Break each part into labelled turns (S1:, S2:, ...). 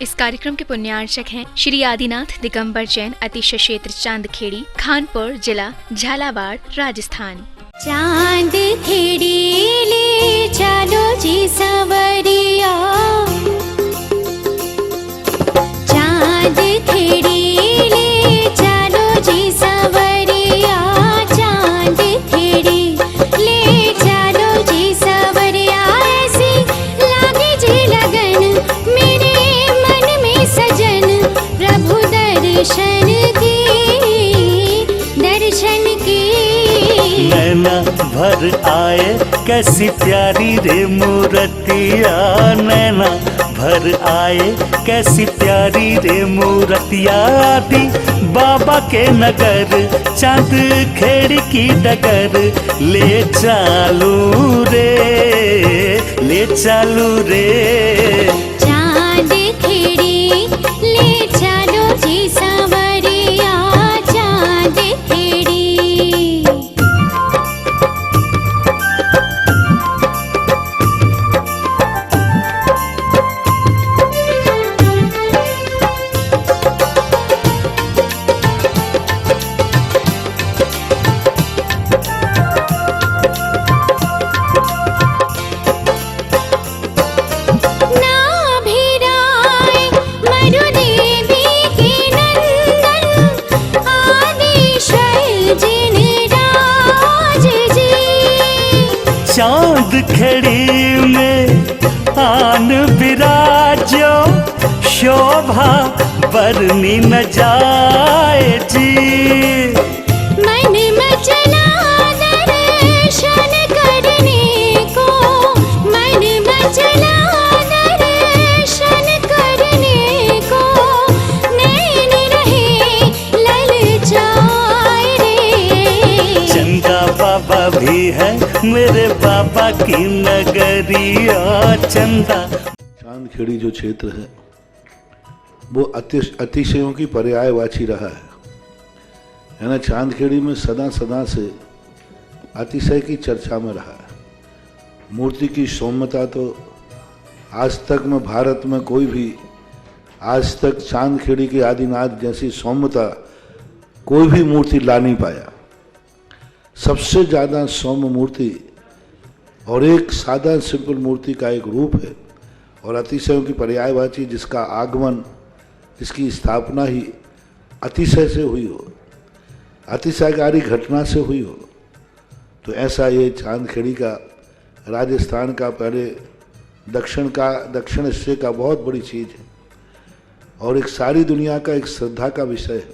S1: इस कार्यक्रम के पुण्यार्चक हैं श्री आदिनाथ दिगंबर जैन अतिशय क्षेत्र चांदखेड़ी, खानपुर जिला, झालावाड़, राजस्थान।
S2: चांद खेड़ी ले चलो जी सवरिया, चांद खेड़ी ले चलो जी सवरिया, चांद खेड़ी ले चलो जी सवरिया। ऐसी लागे जी लगन मेरे मन में सजन, प्रभु दर्शन की, दर्शन की।
S3: नैना भर आए कैसी प्यारी रे मूर्तिया, नैना भर आए कैसी प्यारी रे मूर्तिया। आदि बाबा के नगर चांद खेड़ी की डगर, ले चालू रे, ले चालू रे।
S2: चांद खेड़ी ले चलो जी सवरिया, चांद खेड़ी।
S3: चांद खेड़ी में आन विराजो, शोभा बरनी न जाए जी।
S2: मन मचला दर्शन करने को, मन मचला दर्शन करने को, नैन रहे ललचाए रे।
S3: चंदा बाबा भी है मेरे बाबा की नगरिया, चंदा।
S4: चांदखेड़ी जो क्षेत्र है वो अतिशयों की पर्यायवाची रहा है ना। चांदखेड़ी में सदा सदा से अतिशय की चर्चा में रहा है। मूर्ति की सौम्यता तो आज तक में भारत में कोई भी आज तक चांदखेड़ी के आदिनाथ जैसी सौम्यता कोई भी मूर्ति ला नहीं पाया। सबसे ज़्यादा सौम्य मूर्ति और एक सादा सिंपल मूर्ति का एक रूप है और अतिशयों की पर्यायवाची, जिसका आगमन, जिसकी स्थापना ही अतिशय से हुई हो, अतिशयकारी घटना से हुई हो। तो ऐसा ये चांदखेड़ी का, राजस्थान का, पहले दक्षिण हिस्से का बहुत बड़ी चीज़ है और एक सारी दुनिया का एक श्रद्धा का विषय है,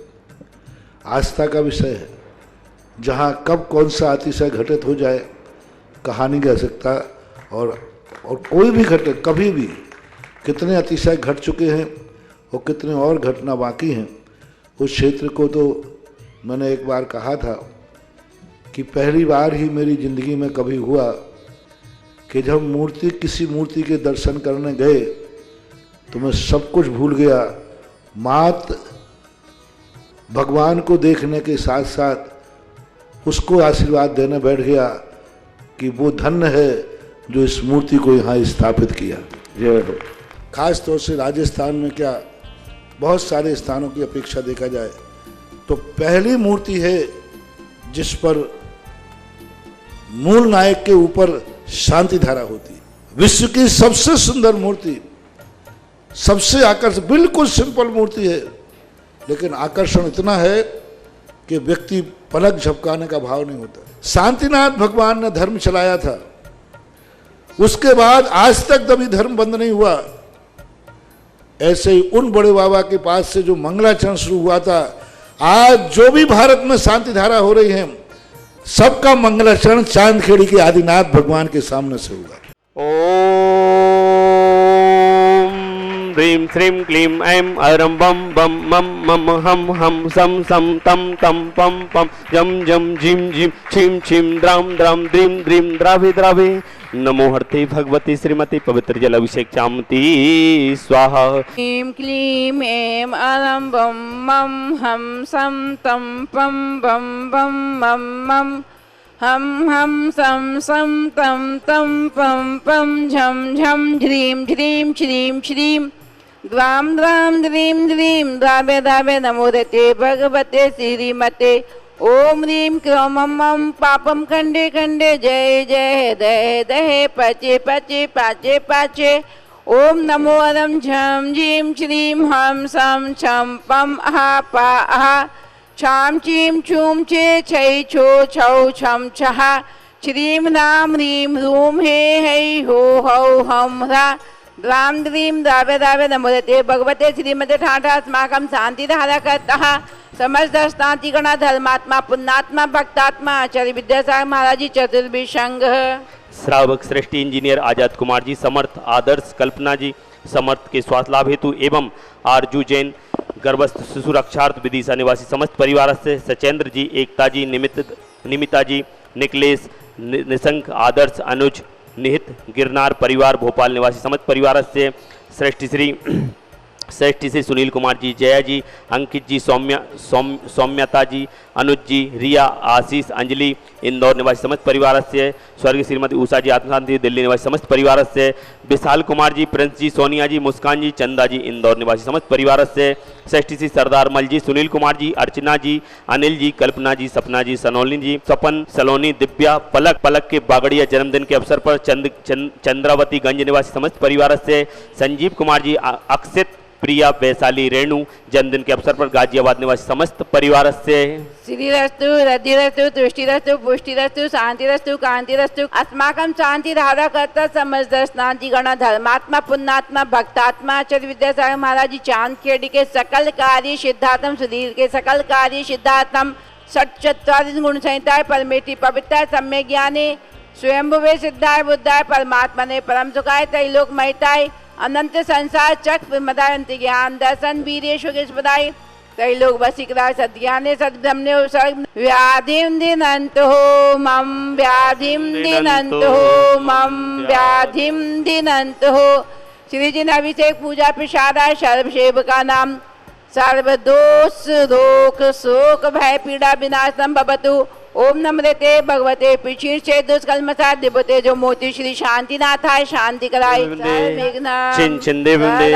S4: आस्था का विषय है। जहाँ कब कौन सा अतिशय घटित हो जाए कहा नहीं कह सकता, और कोई भी घटना कभी भी, कितने अतिशय घट चुके हैं और कितने और घटना बाकी हैं। उस क्षेत्र को तो मैंने एक बार कहा था कि पहली बार ही मेरी ज़िंदगी में कभी हुआ कि जब किसी मूर्ति के दर्शन करने गए तो मैं सब कुछ भूल गया। मात्र भगवान को देखने के साथ साथ उसको आशीर्वाद देने बैठ गया कि वो धन्य है जो इस मूर्ति को यहाँ स्थापित किया। जय हो। खास तौर से राजस्थान में क्या बहुत सारे स्थानों की अपेक्षा देखा जाए तो पहली मूर्ति है जिस पर मूल नायक के ऊपर शांति धारा होती है। विश्व की सबसे सुंदर मूर्ति, सबसे आकर्षक, बिल्कुल सिंपल मूर्ति है लेकिन आकर्षण इतना है कि व्यक्ति पलक झपकाने का भाव नहीं होता। शांतिनाथ भगवान ने धर्म चलाया था, उसके बाद आज तक कभी धर्म बंद नहीं हुआ। ऐसे ही उन बड़े बाबा के पास से जो मंगलाचरण शुरू हुआ था, आज जो भी भारत में शांति धारा हो रही है सबका मंगलाचरण चांदखेड़ी के आदिनाथ भगवान के सामने से हुआ।
S5: ह्रीं श्रीं क्लीं ऐं अरं बम बम मम मम हम हम सम सम तम तम पम पम जम जम झिम झिम छिम छिम द्राम द्राम द्रीम द्रीम द्राभि द्राभि। नमो हर्ते भगवती श्रीमती पवित्र जल अभिषेक चामती स्वाहा।
S6: क्लीं क्लीं ऐं अरं बम मम हम सम तम पम बम बम मम मम हम सम सम तम तम पम पम झम झम ह्रीं ह्रीं श्रीं श्रीं द्वाम द्वाम द्रीं द्रीं द्वाभ्य द्वाभ्य नमोदते भगवते श्रीमते ओम ह्रीं क्रों मम पापम खंडे खंडे जय जय दहे दहे पचे पचे पाचे पाचे ओम नमो अरम झम झीं श्रीं हम सम छम पम अहा पा अहा छाम चीम छूम चे छै छो छौ छम छहा श्रीं राम ह्रीं ह्रूं हे है हो हौ हम ह्रा द्वाम द्रीं द्वाभ्य द्वाभ्य नमोदते भगवते श्रीमते ठाठा अस्माकं शांतिधारा करतः समस्त स्नातिगणा धर्मात्मा पुण्यात्मा भक्तात्मा आचार्य विद्यासागर महाराज जी चतुर्भुज संघ
S5: श्रावक श्रेष्ठी इंजीनियर आजाद कुमार जी समर्थ आदर्श कल्पना जी समर्थ के स्वास्थ्य लाभ हेतु एवं आरजू जैन गर्भस्थ शिशु रक्षार्थ विदिशा निवासी समस्त परिवार से सचेंद्र जी एकता जी निमिता जी निकलेश निशंक आदर्श अनुज निहित गिरनार परिवार भोपाल निवासी समस्त परिवार से श्रेष्ठी श्री सुनील कुमार जी जया जी अंकित जी सौम्यता जी अनुज जी रिया आशीष अंजलि इंदौर निवासी समस्त परिवार से स्वर्गीय श्रीमती उषा जी आत्मशांति दिल्ली निवासी समस्त परिवार से विशाल कुमार जी प्रिंस जी सोनिया जी मुस्कान जी चंदा जी इंदौर निवासी समस्त परिवार से श्रेष्ठी श्री सरदार मल जी सुनील कुमार जी अर्चना जी अनिल जी कल्पना जी सपना जी सनोली जी सपन सलोनी दिव्या पलक के बागड़िया जन्मदिन के अवसर पर चंद्रावती गंज निवासी समस्त परिवार से संजीव कुमार जी अक्षित प्रिया वैशाली रेणु जन्मदिन के अवसर पर गाजियाबाद निवासी समस्त परिवार से
S6: श्रीरस्तु रद्धिरस्तु तुष्टिरस्तु पुष्टिरस्तु शांतिरस्तु कांतिरस्तु अस्माकं शांतिधारा कर्ता समस्त स्नातिगण धर्मात्मा पुण्यात्मा भक्तात्मा आचार्य विद्यासागर महाराज जी चांदखेड़ी के सकल कार्य सिद्धार्थम सुधीर के सकल कार्य सिद्धार्थम षट्चत्वारिश गुण संहिताय परमेष्टि पवित्राय सम्यक ज्ञाने स्वयंभुवे सिद्धाय बुद्धाय परमात्मा ने परम सुखाय त्रैलोक महिताय अनंत संसार चक्र मदायंत ज्ञान दर्शन वीरेश पदाय त्रैलोक वसीकराय सद्ज्ञाने सद्ब्रह्मणे व्याधिम दिनंत हो मम व्याधिम दिनंत हो मम व्याधिम दिनंत हो श्री जी ने अभिषेक पूजा प्रसादाय सर्व सेवका नाम सर्व दोष रोग शोक भय पीड़ा विनाशम भवतु ओम नमृते भगवते पिछीर से दुष्कल्मसा दिवते जो मोती श्री शांतिनाथाय शांति कराय
S5: छिन छिंदे बंदे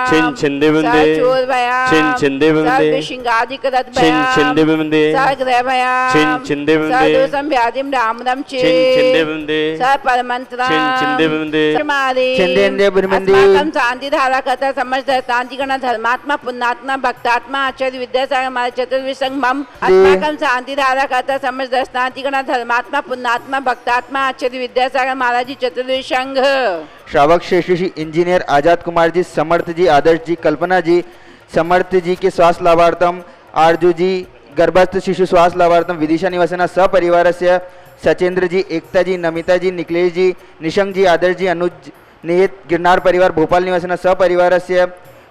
S5: छिन छिंदे बंदे
S6: चोर भया
S5: छिन छिंदे बंदे
S6: सिंगादि करत
S5: छिन छिंदे बंदे
S6: सग्रह भया
S5: छिन छिंदे बंदे
S6: सदोषम व्याधिम राम रम चे
S5: छिन छिंदे बंदे
S6: स परमंत्र
S5: छिन छिंदे बंदे
S6: मारे
S5: छिंदे बंदे
S6: अस्माकं शांति धारा करता समस्त शांति गण धर्मात्मा पुण्यात्मा भक्तात्मा आचार्य विद्यासागर महाराज चतुर्भुज संघ मम अस्माकं शांति धारा करता समस्त दर्शनातिगण धर्मात्मा पुण्यात्मा भक्तात्मा आचार्य विद्यासागर महाराज जी चतुर्भुज संघ
S7: श्रावक श्रेष्ठी इंजीनियर आजाद कुमार जी समर्थ जी आदर्श जी कल्पना जी समर्थ जी के स्वास्थ्य लाभार्थम आरजू जी गर्भस्थ शिशु स्वास्थ्य लाभार्थम विदिशा निवासिना सपरिवार से सचेंद्र जी एकता जी नमिता जी निकलेश जी निशंक जी आदर्श जी अनुज निहित गिरनार परिवार भोपाल निवासिना सपरिवार से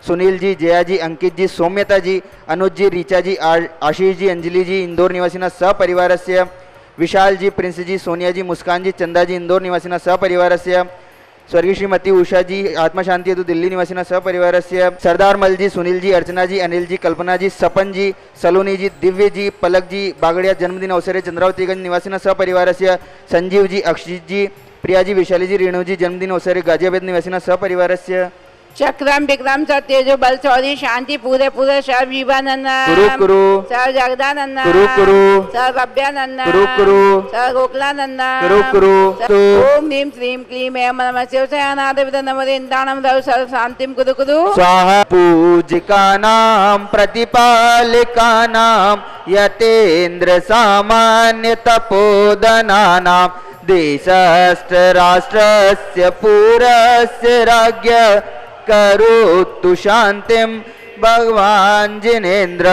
S7: सुनील जी जया जी अंकित जी सौम्यता जी अनुज जी रीचा जी आशीष जी अंजलि जी इंदौर निवासिना सपरिवार से विशाल जी प्रिंस जी सोनिया जी मुस्कान जी चंदा जी इंदौर निवासिना सपरिवार से स्वर्गीय श्रीमती उषा जी आत्मा शांति हेतु दिल्ली निवासिना सपरिवार से सरदार मल जी सुनील जी अर्चना जी अनिल जी कल्पना जी सपन जी सलोनी जी दिव्य जी पलक जी बागड़िया जन्मदिन अवसर चंद्रावतीगंज निवासिना सपरिवार से संजीव जी अक्षित जी प्रिया जी वैशाली जी रेणु जी जन्मदिन अवसर गाजियाबाद निवासिना सपरिवार से
S6: चक्रम विक्रम सत्यजो बल चौधरी शांति पूरे पूरे सर्व जीवानंद
S7: कुरु
S6: सर्व जगदानंद
S7: कुरु
S6: सर्व अभ्यानंद
S7: कुरु
S6: सर्व गोकुलानंद
S7: कुरु
S6: ओम ह्रीं श्रीं क्लीं ऐं नमः शिवसेनादेव नमोदिन्दानं रव सर्व शांतिं कुरु कुरु
S7: स्वाहा पूजिकानां प्रतिपालिकानां यतेन्द्र सामान्य तपोदनानां देशस्थ राष्ट्रस्य पूरस्य राज्ञ करोतु शांतिम भगवान जिनेन्द्र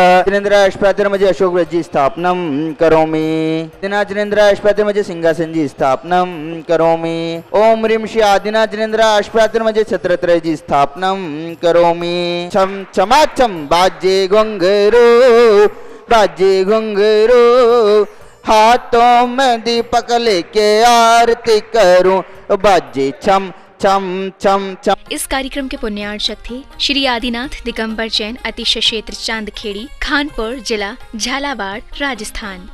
S7: अष्टपात्रमजे अशोक व्रजी स्थापनम करोमि आदिनाथ जिनेन्द्र अष्टपात्रमजे सिंहासन स्थापनम करोमि ओम ह्रीं श्री आदिनाथ जिनेन्द्र अष्टपात्रमजे छत्रत्रयजी स्थापनम करोमि छम छमाछम बाजे घुंघरू हाथों में दीपक लेके आरती करूं बाजे छम छम छम छम।
S1: इस कार्यक्रम के पुण्यार्चक थे श्री आदिनाथ दिगंबर जैन अतिशय क्षेत्र चांदखेड़ी खानपुर जिला झालावाड़ राजस्थान।